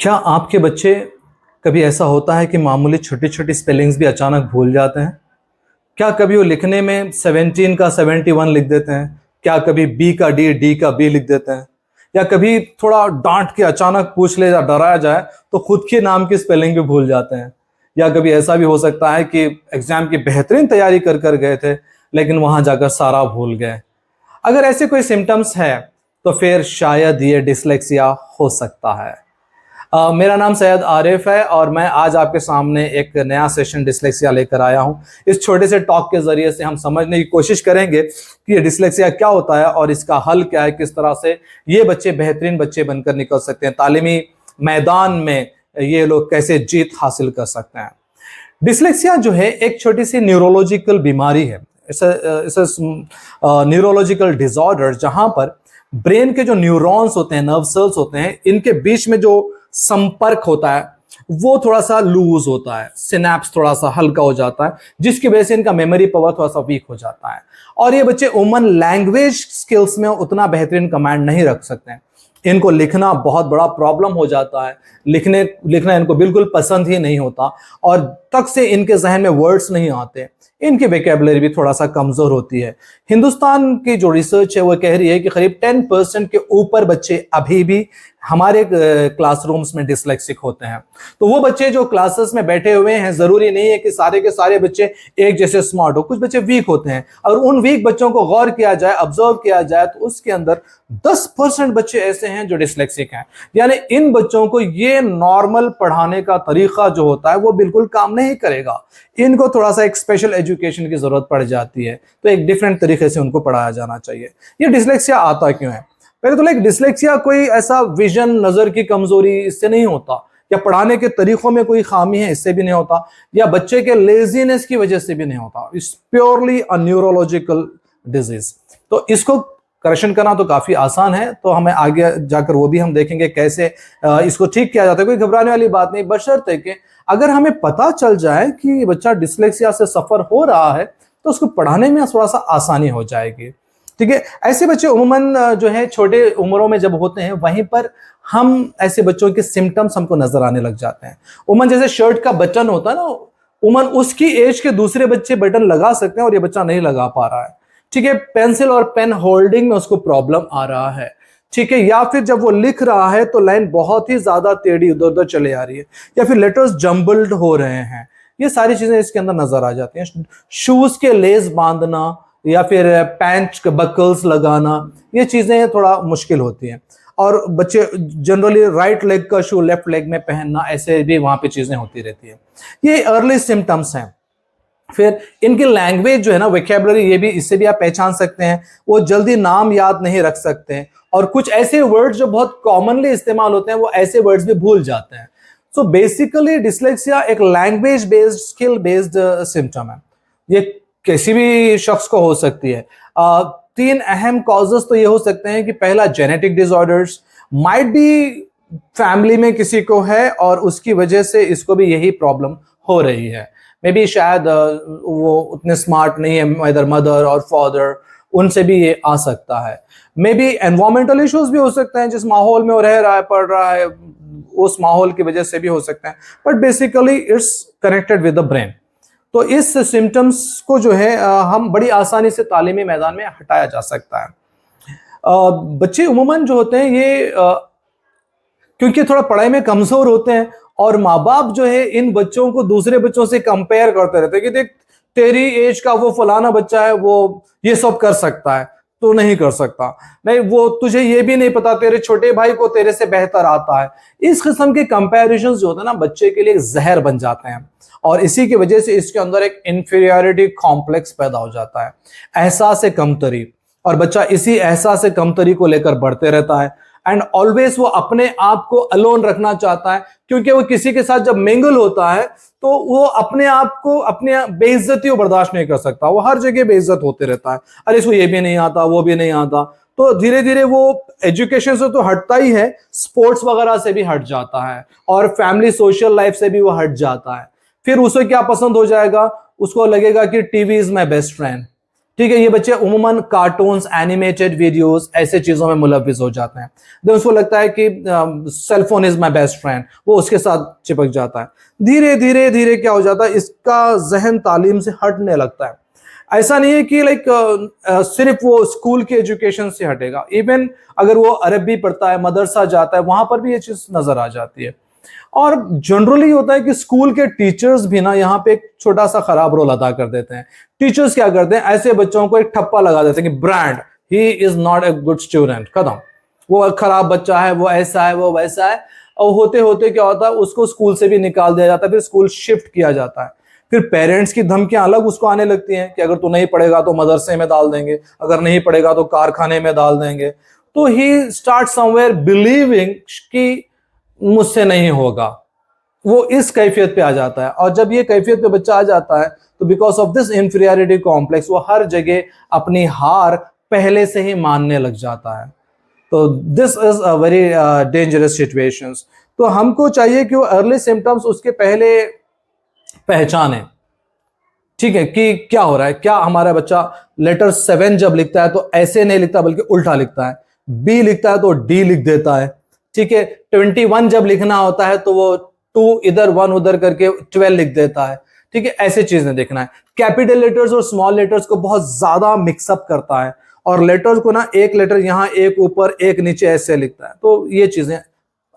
क्या आपके बच्चे कभी ऐसा होता है कि मामूली छोटी-छोटी स्पेलिंग्स भी अचानक भूल जाते हैं? क्या कभी वो लिखने में 17 का 71 लिख देते हैं? क्या कभी बी का डी, डी का बी लिख देते हैं? या कभी थोड़ा डाँट के अचानक पूछ ले या डराया जाए तो खुद के नाम की स्पेलिंग भी भूल जाते हैं? या कभी ऐसा भी हो सकता है कि एग्ज़ाम की बेहतरीन तैयारी कर गए थे, लेकिन वहाँ जाकर सारा भूल गए? अगर ऐसे कोई सिम्पटम्स हैं, तो फिर शायद ये डिस्लेक्सिया हो सकता है। मेरा नाम सैयद आरिफ है और मैं आज आपके सामने एक नया सेशन डिस्लेक्सिया लेकर आया हूं। इस छोटे से टॉक के ज़रिए से हम समझने की कोशिश करेंगे कि ये डिस्लेक्सिया क्या होता है और इसका हल क्या है, किस तरह से ये बच्चे बेहतरीन बच्चे बनकर निकल सकते हैं, तालीमी मैदान में ये लोग कैसे जीत हासिल कर सकते हैं। डिस्लेक्सिया जो है एक छोटी सी न्यूरोलॉजिकल बीमारी है। इट्स न्यूरोलॉजिकल डिसऑर्डर जहां पर ब्रेन के जो न्यूरॉन्स होते हैं, नर्व सेल्स होते हैं, इनके बीच में जो संपर्क होता है वो थोड़ा सा लूज होता है, सिनेप्स थोड़ा सा हल्का हो जाता है, जिसकी वजह से इनका मेमोरी पावर थोड़ा सा वीक हो जाता है और ये बच्चे उमन लैंग्वेज स्किल्स में उतना बेहतरीन कमांड नहीं रख सकते हैं। इनको लिखना बहुत बड़ा प्रॉब्लम हो जाता है, लिखना इनको बिल्कुल पसंद ही नहीं होता और तक से इनके जहन में वर्ड्स नहीं आते, इनकी वोकैबुलरी भी थोड़ा सा कमजोर होती है। हिंदुस्तान की जो रिसर्च है वो कह रही है कि करीब 10% के ऊपर बच्चे अभी भी हमारे क्लासरूम्स में डिसलेक्सिक होते हैं। तो वो बच्चे जो क्लासेस में बैठे हुए हैं, जरूरी नहीं है कि सारे के सारे बच्चे एक जैसे स्मार्ट हो, कुछ बच्चे वीक होते हैं। और उन वीक बच्चों को गौर किया जाए, ऑब्जर्व किया जाए, तो उसके अंदर 10% बच्चे ऐसे हैं जो डिसलेक्सिक हैं। यानी इन बच्चों को ये नॉर्मल पढ़ाने का तरीका जो होता है वो बिल्कुल काम नहीं करेगा। इनको थोड़ा सा एक स्पेशल एजुकेशन की जरूरत पड़ जाती है, तो एक डिफरेंट तरीके से उनको पढ़ाया जाना चाहिए। ये डिसलेक्सिया आता क्यों है? पहले तो डिसलेक्सिया कोई ऐसा विजन, नजर की कमजोरी इससे नहीं होता, या पढ़ाने के तरीकों में कोई खामी है इससे भी नहीं होता, या बच्चे के लेजीनेस की वजह से भी नहीं होता। It's purely a neurological disease. तो इसको करेक्शन करना तो काफी आसान है, तो हमें आगे जाकर वो भी हम देखेंगे कैसे इसको ठीक किया जाता है। कोई घबराने वाली बात नहीं, बशर्ते कि अगर हमें पता चल जाए कि बच्चा डिसलेक्सिया से सफर हो रहा है तो उसको पढ़ाने में थोड़ा सा आसानी हो जाएगी। ठीक है, ऐसे बच्चे उम्मन जो है छोटे उम्रों में जब होते हैं वहीं पर हम ऐसे बच्चों के सिम्टम्स हमको नजर आने लग जाते हैं। उम्मन जैसे शर्ट का बटन होता है ना, उम्मन उसकी एज के दूसरे बच्चे बटन लगा सकते हैं और ये बच्चा नहीं लगा पा रहा है। ठीक है, पेंसिल और पेन होल्डिंग में उसको प्रॉब्लम आ रहा है। ठीक है, या फिर जब वो लिख रहा है तो लाइन बहुत ही ज्यादा टेढ़ी इधर उधर चले आ रही है, या फिर लेटर्स जम्बल्ड हो रहे हैं। ये सारी चीजें इसके अंदर नजर आ जाती हैं। शूज के लेस बांधना या फिर पैंट के बकल्स लगाना, ये चीजें थोड़ा मुश्किल होती हैं। और बच्चे जनरली राइट लेग का शू लेफ्ट लेग में पहनना, ऐसे भी वहां पे चीजें होती रहती है। ये अर्ली सिम्टम्स हैं। फिर इनकी लैंग्वेज जो है ना, वोकैबुलरी, ये भी, इससे भी आप पहचान सकते हैं। वो जल्दी नाम याद नहीं रख सकते हैं और कुछ ऐसे वर्ड्स जो बहुत कॉमनली इस्तेमाल होते हैं वो ऐसे वर्ड्स भी भूल जाते हैं। सो बेसिकली डिसलेक्सिया एक language based, skill based symptom है। ये किसी भी शख्स को हो सकती है। 3 अहम कॉजेस तो ये हो सकते हैं कि पहला, genetic disorders, might be family में किसी को है और उसकी वजह से इसको भी यही प्रॉब्लम हो रही है। मे बी शायद वो उतने स्मार्ट नहीं है, इधर मदर और फादर, उनसे भी ये आ सकता है। मे बी एनवायरमेंटल इश्यूज भी हो सकते हैं, जिस माहौल में वो रह रहा है, पढ़ रहा है, उस माहौल की वजह से भी हो सकते हैं। But basically it's connected with the brain. तो इस सिम्टम्स को जो है हम बड़ी आसानी से तालीमी मैदान में हटाया जा सकता है। बच्चे उमूमन जो होते हैं ये क्योंकि थोड़ा पढ़ाई में कमजोर होते हैं और माँ बाप जो है इन बच्चों को दूसरे बच्चों से कंपेयर करते रहते हैं कि देख, तेरी एज का वो फलाना बच्चा है, वो ये सब कर सकता है, तो नहीं कर सकता। नहीं, वो तुझे ये भी नहीं पता, तेरे छोटे भाई को तेरे से बेहतर आता है। इस किस्म के कंपैरिजंस जो होते हैं ना, बच्चे के लिए जहर बन जाते हैं और इसी की वजह से इसके अंदर एक इंफीरियरिटी कॉम्प्लेक्स पैदा हो जाता है, एहसास कमतरी। और बच्चा इसी एहसास कमतरी को लेकर बढ़ते रहता है एंड ऑलवेज वो अपने आप को अलोन रखना चाहता है, क्योंकि वो किसी के साथ जब मिंगल होता है तो वो अपने आप को, अपने बेइज्जती को बर्दाश्त नहीं कर सकता। वो हर जगह बेइज्जत होते रहता है, अरे इसको ये भी नहीं आता, वो भी नहीं आता। तो धीरे धीरे वो एजुकेशन से तो हटता ही है, स्पोर्ट्स वगैरह से भी हट जाता है और फैमिली सोशल लाइफ से भी वो हट जाता है। फिर उसे क्या पसंद हो जाएगा, उसको लगेगा कि TV is my best friend. ठीक है, ये बच्चे उम्मन कार्टून्स, एनिमेटेड वीडियोस, ऐसे चीजों में मुलविस हो जाते हैं। देन उसको लगता है कि cellphone is my best friend, वो उसके साथ चिपक जाता है। धीरे धीरे धीरे क्या हो जाता है, इसका जहन तालीम से हटने लगता है। ऐसा नहीं है कि सिर्फ वो स्कूल के एजुकेशन से हटेगा, इवन अगर वो अरबी पढ़ता है, मदरसा जाता है, वहां पर भी ये चीज नजर आ जाती है। और जनरली होता है कि स्कूल के टीचर्स भी ना यहाँ पे एक छोटा सा खराब रोल अदा कर देते हैं। टीचर्स क्या करते हैं, ऐसे बच्चों को एक ठप्पा लगा देते हैं कि brand, he is not a good student, खत्म, वो खराब बच्चा है, वो ऐसा है, वो वैसा है। और होते होते क्या होता है, उसको स्कूल से भी निकाल दिया जाता है, फिर स्कूल शिफ्ट किया जाता है। फिर पेरेंट्स की धमकियां अलग उसको आने लगती हैं कि अगर तू नहीं पढ़ेगा तो मदरसे में डाल देंगे, अगर नहीं पढ़ेगा तो कारखाने में डाल देंगे। तो ही स्टार्ट समवेयर बिलीविंग कि मुझसे नहीं होगा, वो इस कैफियत पे आ जाता है। और जब ये कैफियत पे बच्चा आ जाता है तो because of this inferiority complex वो हर जगह अपनी हार पहले से ही मानने लग जाता है। तो this is a very dangerous situations. तो हमको चाहिए कि वो अर्ली सिम्टम्स उसके पहले पहचाने, ठीक है, कि क्या हो रहा है। क्या हमारा बच्चा लेटर 7 जब लिखता है तो ऐसे नहीं लिखता बल्कि उल्टा लिखता है, बी लिखता है तो डी लिख देता है, ठीक है। 21 जब लिखना होता है तो वो 2 इधर 1 उधर करके 12 लिख देता है, ठीक है। ऐसे चीजें देखना है। कैपिटल लेटर्स और स्मॉल लेटर्स को बहुत ज्यादा मिक्सअप करता है, और लेटर्स को ना एक लेटर यहां एक ऊपर एक नीचे ऐसे लिखता है। तो ये चीजें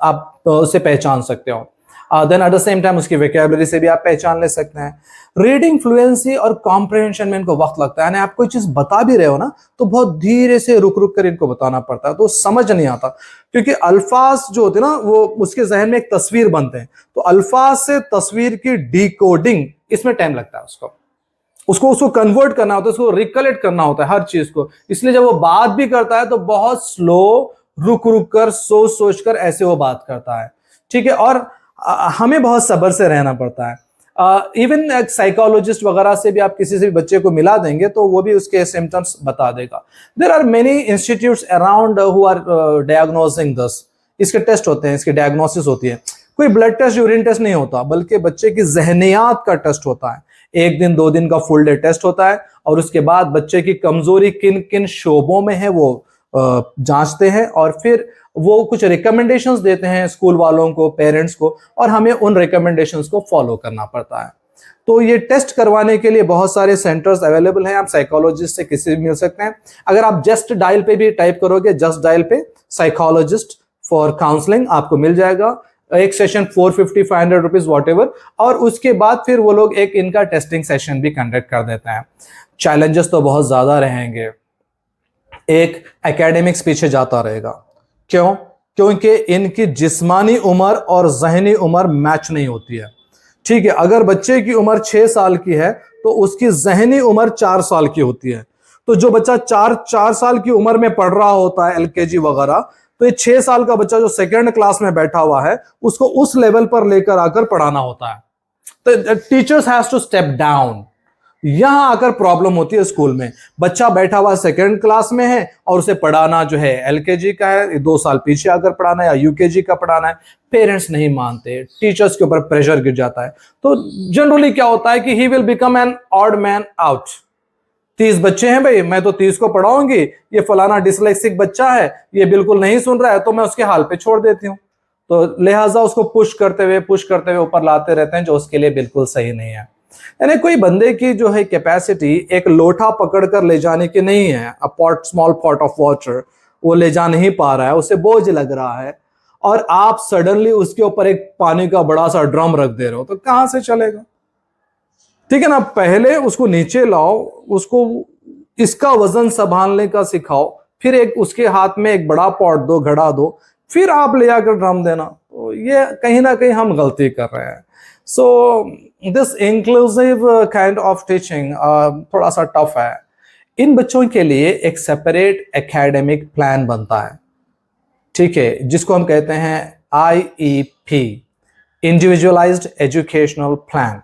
आप उसे पहचान सकते हो। Then at the same time उसकी वोकैबुलरी से भी आप पहचान ले सकते हैं। रीडिंग फ्लुएंसी और कॉम्प्रिहेंशन में इनको वक्त लगता है, यानी आप कोई चीज बता भी रहे हो ना तो बहुत धीरे से रुक रुक कर इनको बताना पड़ता है, तो समझ नहीं आता, क्योंकि अल्फाज जो होते हैं ना वो उसके जहन में एक तस्वीर बनते हैं, तो अल्फाज से तस्वीर की डिकोडिंग इसमें टाइम लगता है उसको कन्वर्ट करना होता है, उसको रिकलेक्ट करना होता है हर चीज को। इसलिए जब वो बात भी करता है तो बहुत स्लो, रुक रुक कर, सोच सोच कर ऐसे वो बात करता है, ठीक है। और हमें बहुत सब्र से रहना पड़ता है। इवन एक साइकोलॉजिस्ट वगैरह से भी आप किसी से भी बच्चे को मिला देंगे तो वो भी उसके सिम्टम्स बता देगा। There are many institutes around who are diagnosing this. इसके टेस्ट होते हैं, इसकी डायग्नोसिस होती है। कोई ब्लड टेस्ट, यूरिन टेस्ट नहीं होता, बल्कि बच्चे की जहनियात का टेस्ट होता है। 1 दिन 2 दिन का फुल डे टेस्ट होता है, और उसके बाद बच्चे की कमजोरी किन किन शोबों में है वो जांचते हैं, और फिर वो कुछ रिकमेंडेशंस देते हैं स्कूल वालों को, पेरेंट्स को, और हमें उन रिकमेंडेशंस को फॉलो करना पड़ता है। तो ये टेस्ट करवाने के लिए बहुत सारे सेंटर्स अवेलेबल हैं। आप साइकोलॉजिस्ट से किसी भी मिल सकते हैं। अगर आप जस्ट डायल पे भी टाइप करोगे, जस्ट डायल पे साइकोलॉजिस्ट फॉर काउंसलिंग, आपको मिल जाएगा। एक सेशन 450-500 रुपीज वॉट एवर, और उसके बाद फिर वो लोग एक इनका टेस्टिंग सेशन भी कंडक्ट कर देते हैं। चैलेंजेस तो बहुत ज्यादा रहेंगे। एक, एकेडमिक्स पीछे जाता रहेगा। क्यों? क्योंकि इनकी जिस्मानी उम्र और जहनी उम्र मैच नहीं होती है, ठीक है। अगर बच्चे की उम्र 6 साल की है तो उसकी जहनी उम्र 4 साल की होती है। तो जो बच्चा 4 साल की उम्र में पढ़ रहा होता है एलकेजी वगैरह, तो ये 6 साल का बच्चा जो सेकेंड क्लास में बैठा हुआ है उसको उस लेवल पर लेकर आकर पढ़ाना होता है। तो teachers has to step down. यहां आकर प्रॉब्लम होती है स्कूल में। बच्चा बैठा हुआ सेकेंड क्लास में है और उसे पढ़ाना जो है एलकेजी का है, 2 साल पीछे आकर पढ़ाना है, या यूकेजी का पढ़ाना है। पेरेंट्स नहीं मानते, टीचर्स के ऊपर प्रेशर गिर जाता है। तो जनरली क्या होता है कि he will become an odd man out. 30 बच्चे हैं भाई, मैं तो 30 को पढ़ाऊंगी, ये फलाना डिसलेक्सिक बच्चा है, ये बिल्कुल नहीं सुन रहा है, तो मैं उसके हाल पे छोड़ देती हूँ। तो लिहाजा उसको पुश करते हुए ऊपर लाते रहते हैं, जो उसके लिए बिल्कुल सही नहीं है। यानी कोई बंदे की जो है कैपेसिटी एक लोटा पकड़कर ले जाने की नहीं है, अ pot, small pot of water, वो ले जा नहीं पा रहा है, उसे बोझ लग रहा है, और आप सडनली उसके ऊपर एक पानी का बड़ा सा ड्रम रख दे रहे हो, तो कहां से चलेगा, ठीक है ना। पहले उसको नीचे लाओ, उसको इसका वजन संभालने का सिखाओ, फिर एक उसके हाथ में एक बड़ा पॉट दो, घड़ा दो, फिर आप ले आकर ड्रम देना। तो ये कहीं ना कहीं हम गलती कर रहे हैं। So this inclusive kind of teaching थोड़ा सा टफ है। इन बच्चों के लिए एक सेपरेट एकेडमिक प्लान बनता है, ठीक है, जिसको हम कहते हैं IEP, इंडिविजुअलाइज्ड एजुकेशनल प्लान।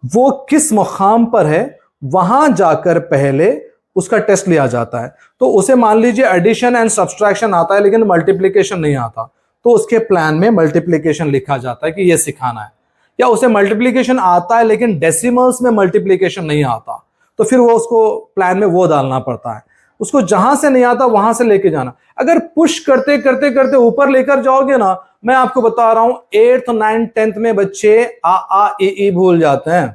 वो किस मुकाम पर है वहां जाकर पहले उसका टेस्ट लिया जाता है। तो उसे मान लीजिए एडिशन एंड सब्सट्रैक्शन आता है लेकिन मल्टीप्लिकेशन नहीं आता, तो उसके प्लान में मल्टीप्लिकेशन लिखा जाता है कि यह सिखाना है। या उसे मल्टीप्लिकेशन आता है लेकिन डेसिमल्स में मल्टीप्लिकेशन नहीं आता, तो तो फिर वो उसको प्लान में वो डालना पड़ता है। उसको जहां से नहीं आता वहां से लेके जाना। अगर पुश करते करते करते ऊपर लेकर जाओगे ना, मैं आपको बता रहा हूं 8th 9th 10th में बच्चे आ ई भूल जाते हैं।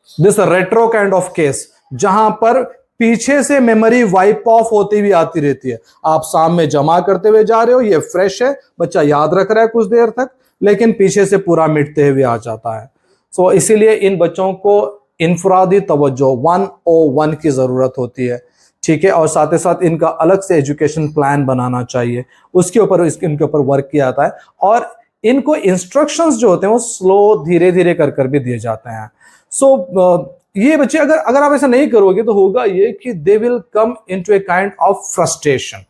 This retro kind of case, जहां पर पीछे से मेमोरी वाइप ऑफ होती हुई आती रहती है। आप सामने जमा करते हुए जा रहे हो, ये फ्रेश है, बच्चा याद रख रहा है कुछ देर तक, लेकिन पीछे से पूरा मिटते हुए आ जाता है। सो इसीलिए इन बच्चों को इनफरादी तवज्जो 101 की जरूरत होती है, ठीक है। और साथ ही साथ इनका अलग से एजुकेशन प्लान बनाना चाहिए, उसके ऊपर इनके ऊपर वर्क किया जाता है। और इनको इंस्ट्रक्शंस जो होते हैं वो स्लो धीरे धीरे कर भी दिए जाते हैं। सो ये बच्चे अगर अगर आप ऐसा नहीं करोगे तो होगा ये कि they will come into a kind of frustration,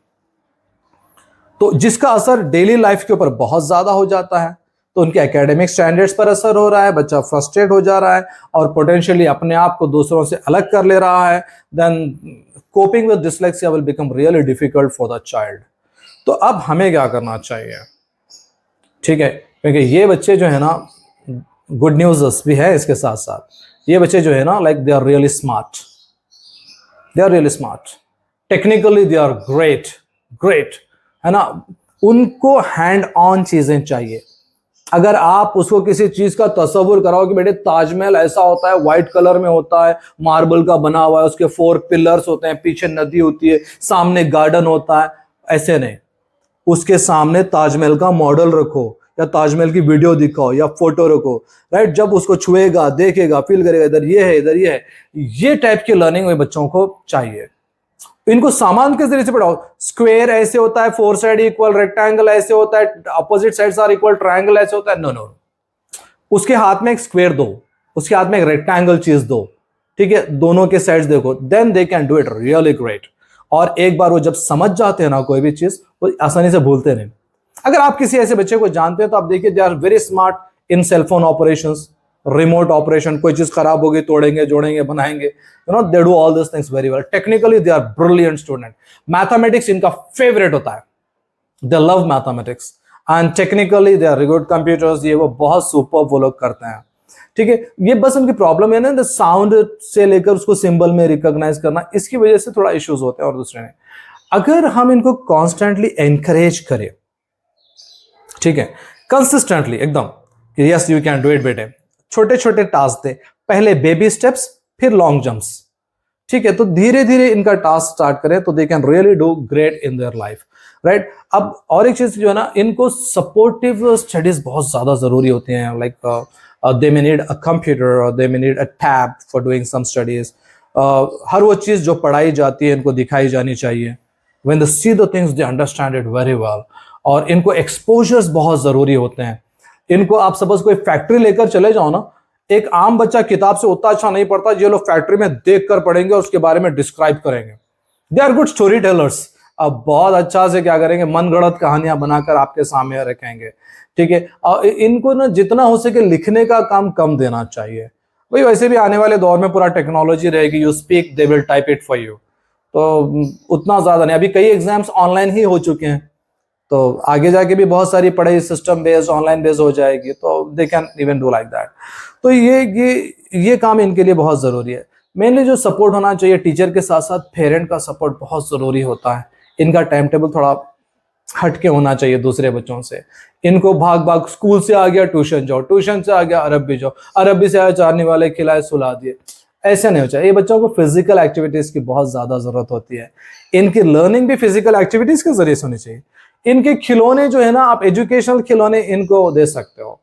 तो जिसका असर डेली लाइफ के ऊपर बहुत ज्यादा हो जाता है। तो उनके एकेडमिक स्टैंडर्ड्स पर असर हो रहा है, बच्चा फ्रस्ट्रेट हो जा रहा है और पोटेंशियली अपने आप को दूसरों से अलग कर ले रहा है। Then coping with dyslexia will become really difficult for the child. तो अब हमें क्या करना चाहिए, ठीक है, क्योंकि ये बच्चे जो है ना, गुड न्यूज़ भी है इसके साथ साथ, ये बच्चे जो है ना, like they are really smart, they are really smart, technically they are great, great, है ना। उनको हैंड ऑन चीजें चाहिए। अगर आप उसको किसी चीज का तस्वुर कराओ कि बेटे ताजमहल ऐसा होता है, व्हाइट कलर में होता है, मार्बल का बना हुआ है, उसके 4 पिलर्स होते हैं, पीछे नदी होती है, सामने गार्डन होता है, ऐसे नहीं। उसके सामने ताजमहल का मॉडल रखो या ताजमहल की वीडियो दिखाओ या फोटो रखो, राइट। जब उसको छुएगा, देखेगा, फील करेगा, इधर ये है, इधर ये है, ये टाइप की लर्निंग में बच्चों को चाहिए। इनको सामान के जरिए से पढ़ाओ, स्क्वायर ऐसे होता है, 4 साइड इक्वल, रेक्टेंगल ऐसे होता है, opposite sides are equal, triangle ऐसे होता है। नो नो, उसके हाथ में एक स्क्वायर दो, उसके हाथ में एक रेक्टेंगल चीज दो, ठीक है, दोनों के साइड्स देखो, then they can do it really great. और एक बार वो जब समझ जाते हैं ना कोई भी चीज, वो आसानी से भूलते नहीं। अगर आप किसी ऐसे बच्चे को जानते हैं तो आप देखिए, they are very smart in cellphone operations, remote operation, कोई चीज खराब होगी तोड़ेंगे, जोड़ेंगे, बनाएंगे, you know, they do all this things very well. Technically they are brilliant student. Mathematics इनका फेवरेट होता है, they love mathematics, and technically they are good computers, ये वो बहुत सुपर वो लोग करते हैं, ठीक है। ये बस उनकी प्रॉब्लम है ना, साउंड से लेकर उसको सिंबल में रिकॉग्नाइज करना, इसकी वजह से थोड़ा इश्यूज होते हैं। और दूसरे ने, अगर हम इनको कॉन्स्टेंटली एनकरेज करें, ठीक है, कंसिस्टेंटली एकदम, yes you can do it बेटे, छोटे छोटे टास्क दे, पहले बेबी स्टेप्स, फिर लॉन्ग जंप्स, ठीक है। तो धीरे धीरे इनका टास्क स्टार्ट करें तो they can really do great in their life, right. अब और एक चीज जो है ना, इनको सपोर्टिव स्टडीज बहुत ज्यादा जरूरी होती हैं, like they may need a computer और they may need a tab for doing some studies. हर वो चीज जो पढ़ाई जाती है इनको दिखाई जानी चाहिए। When they see the things they understand it very well. और इनको एक्सपोजर्स बहुत जरूरी होते हैं। इनको आप सपोज कोई फैक्ट्री लेकर चले जाओ ना, एक आम बच्चा किताब से उतना अच्छा नहीं पढ़ता, ये लोग फैक्ट्री में देख कर पढ़ेंगे और उसके बारे में डिस्क्राइब करेंगे। They are good story tellers. अब बहुत अच्छा से क्या करेंगे, मनगढ़ंत कहानियां बनाकर आपके सामने रखेंगे, ठीक है। और इनको ना जितना हो सके लिखने का काम कम देना चाहिए। भाई वैसे भी आने वाले दौर में पूरा टेक्नोलॉजी रहेगी, you speak they will type it for you, तो उतना ज्यादा नहीं। अभी कई एग्जाम्स ऑनलाइन ही हो चुके हैं, तो आगे जाके भी बहुत सारी पढ़ाई सिस्टम बेस्ड, ऑनलाइन बेस्ड हो जाएगी, तो they can even do like that. तो ये काम इनके लिए बहुत जरूरी है। मेनली जो सपोर्ट होना चाहिए टीचर के साथ साथ पेरेंट का सपोर्ट बहुत जरूरी होता है। इनका टाइम टेबल थोड़ा हटके होना चाहिए दूसरे बच्चों से। इनको भाग भाग, स्कूल से आ गया ट्यूशन जाओ, ट्यूशन से आ गया अरबी जाओ, अरबी से आया चारने वाले खिलाए सुला दिए, ऐसे नहीं हो चाहिए। ये बच्चों को फिजिकल एक्टिविटीज की बहुत ज्यादा जरूरत होती है। इनकी लर्निंग भी फिजिकल एक्टिविटीज के जरिए से होनी चाहिए। इनके खिलौने जो है ना, आप एजुकेशनल खिलौने इनको दे सकते हो,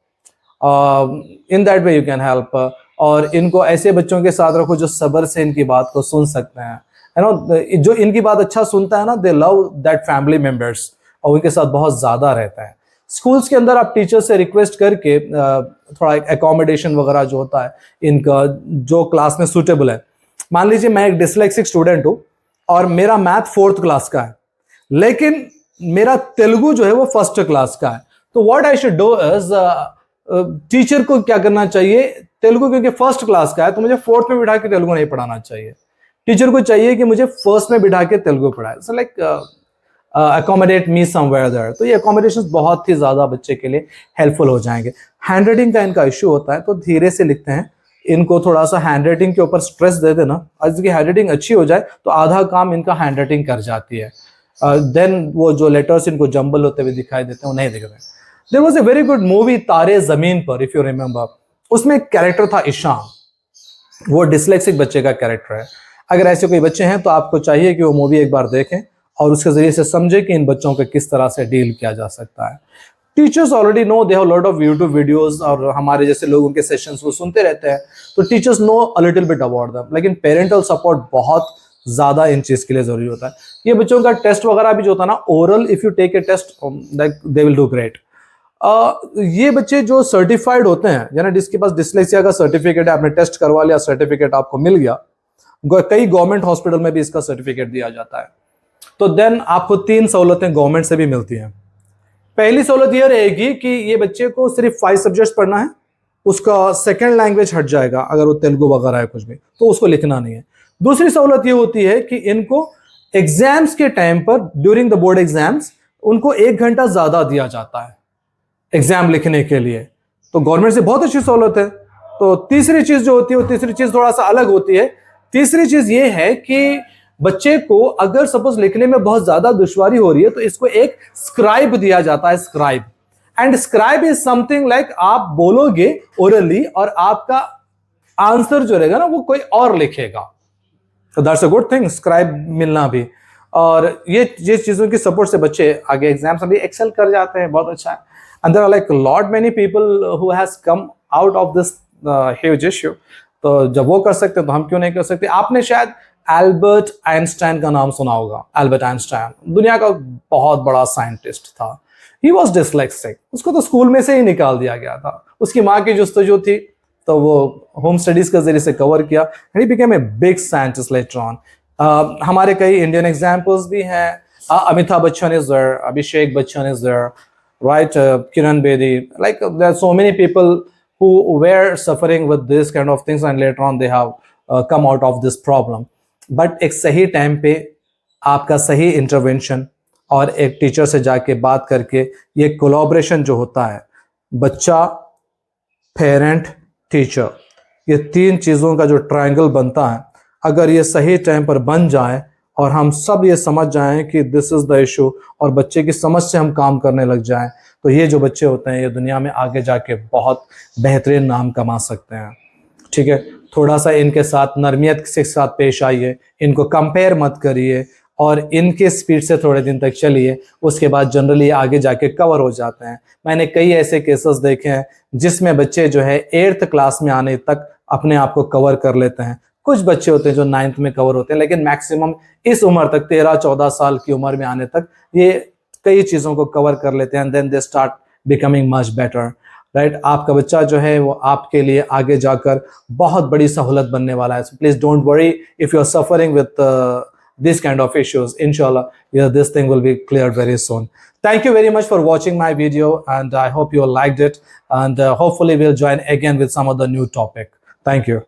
in that way you can help. और इनको ऐसे बच्चों के साथ रखो जो सब्र से इनकी बात को सुन सकते हैं, है ना। जो इनकी बात अच्छा सुनता है ना, दे लव दैट फैमिली मेंबर्स, और उनके साथ बहुत ज्यादा रहता है। स्कूल्स के अंदर आप टीचर से रिक्वेस्ट करके थोड़ा एकोमोडेशन वगैरह जो होता है इनका, जो क्लास में सूटेबल है। मान लीजिए मैं एक डिसलेक्सिक स्टूडेंट हूँ और मेरा मैथ 4th क्लास का है, लेकिन मेरा तेलुगु जो है वो 1st क्लास का है। तो what I should do is, teacher को क्या करना चाहिए, तेलुगु क्योंकि 1st क्लास का है तो मुझे 4th में बिठा के तेलुगु नहीं पढ़ाना चाहिए। टीचर को चाहिए कि मुझे 1st में बिठा के तेलुगु पढ़ाए। So like accommodate me somewhere there. तो ये अकोमोडेशन बहुत ही ज्यादा बच्चे के लिए हेल्पफुल हो जाएंगे। हैंड राइटिंग का इनका इश्यू होता है, तो धीरे से लिखते हैं, इनको थोड़ा सा हैंड राइटिंग के ऊपर स्ट्रेस दे देना, आज की हैंड राइटिंग अच्छी हो जाए तो आधा काम इनका हैंड राइटिंग कर जाती है। देन वो जो लेटर्स इनको जंबल होते हुए दिखाई देते हैं वो नहीं दिख रहे। There was a very good movie Taare Zameen पर, इफ यू रिमेंबर, उसमें एक कैरेक्टर था ईशान, वो डिसलेक्सिक बच्चे का कैरेक्टर है। अगर ऐसे कोई बच्चे हैं तो आपको चाहिए कि वो मूवी एक बार देखें और उसके जरिए से समझे कि इन बच्चों को किस तरह से डील किया जा सकता है। Teachers already know, they have lot of YouTube videos, और हमारे जैसे लोगों के सेशंस वो सुनते रहते हैं, तो teachers know a little bit about them. लेकिन पेरेंटल सपोर्ट बहुत ज्यादा इन चीज के लिए जरूरी होता है। ये बच्चों का टेस्ट वगैरह भी जो होता है ना, oral, if you take a test like they will do great. ये बच्चे जो सर्टिफाइड होते हैं, यानी जिसके पास डिसलेक्सिया का सर्टिफिकेट है, आपने टेस्ट करवा लिया, सर्टिफिकेट आपको मिल गया, कई गवर्नमेंट हॉस्पिटल में भी इसका सर्टिफिकेट दिया जाता है, तो देन आपको 3 सहूलतें गवर्नमेंट से भी मिलती हैं। पहली सहूलत यह रहेगी कि ये बच्चे को सिर्फ 5 सब्जेक्ट्स पढ़ना है, उसका सेकंड लैंग्वेज हट जाएगा, अगर वो तेलुगु वगैरह है कुछ भी तो उसको लिखना नहीं है। दूसरी सहूलत ये होती है कि इनको एग्जाम्स के टाइम पर, ड्यूरिंग द बोर्ड एग्जाम्स, उनको 1 घंटा ज्यादा दिया जाता है एग्जाम लिखने के लिए, तो गवर्नमेंट से बहुत अच्छी सहूलत है। तो तीसरी चीज जो होती है, वो तीसरी चीज थोड़ा सा अलग होती है। तीसरी चीज ये है कि बच्चे को अगर सपोज लिखने में बहुत ज्यादा दुश्वारी हो रही है तो इसको एक स्क्राइब दिया जाता है, scribe. And scribe is something like आप बोलोगे ओरली और आपका आंसर जो रहेगा ना वो कोई और लिखेगा, तो that's a good thing, scribe मिलना भी। और ये चीजों की सपोर्ट से बच्चे आगे एग्जाम्स में भी एक्सेल कर जाते हैं, बहुत अच्छा है। And there are like lot many people who has come out of this huge issue, तो जब वो कर सकते हैं तो हम क्यों नहीं कर सकते। आपने शायद एल्बर्ट आइंस्टाइन का नाम सुना होगा। एल्बर्ट आइंस्टाइन दुनिया का बहुत बड़ा साइंटिस्ट था। ही वॉज डिसलेक्सिक, उसको तो स्कूल में से ही निकाल दिया गया था। उसकी माँ की जुस्तजू थी तो वो होम स्टडीज के जरिए से कवर किया, and he became a big scientist later on. हमारे कई इंडियन एग्जाम्पल्स भी हैं। Amitabh Bachchan is there, Abhishek Bachchan is there, right, Kiran Bedi, like there are so many people who were suffering with this kind of things and later on they have come out of this problem. But एक सही time पे आपका सही intervention और एक teacher से जाके बात करके ये कोलैबोरेशन जो होता है, बच्चा, पेरेंट, टीचर, ये 3 चीज़ों का जो ट्रायंगल बनता है, अगर ये सही टाइम पर बन जाए और हम सब ये समझ जाएं कि दिस इज़ द इशू और बच्चे की समझ से हम काम करने लग जाएं, तो ये जो बच्चे होते हैं ये दुनिया में आगे जाके बहुत बेहतरीन नाम कमा सकते हैं। ठीक है, थोड़ा सा इनके साथ नरमियत के साथ पेश आइए, इनको कंपेयर मत करिए और इनके स्पीड से थोड़े दिन तक चलिए, उसके बाद जनरली आगे जाके कवर हो जाते हैं। मैंने कई ऐसे केसेस देखे हैं जिसमें बच्चे जो है 8th क्लास में आने तक अपने आप को कवर कर लेते हैं। कुछ बच्चे होते हैं जो 9th में कवर होते हैं, लेकिन मैक्सिमम इस उम्र तक 13-14 साल की उम्र में आने तक ये कई चीज़ों को कवर कर लेते हैं, and then they start becoming much better, right. आपका बच्चा जो है वो आपके लिए आगे जाकर बहुत बड़ी सहूलत बनने वाला है। So please don't worry if you are suffering with this kind of issues. Inshallah, yeah, this thing will be cleared very soon. Thank you very much for watching my video, and I hope you liked it, and hopefully we'll join again with some other new topic. Thank you.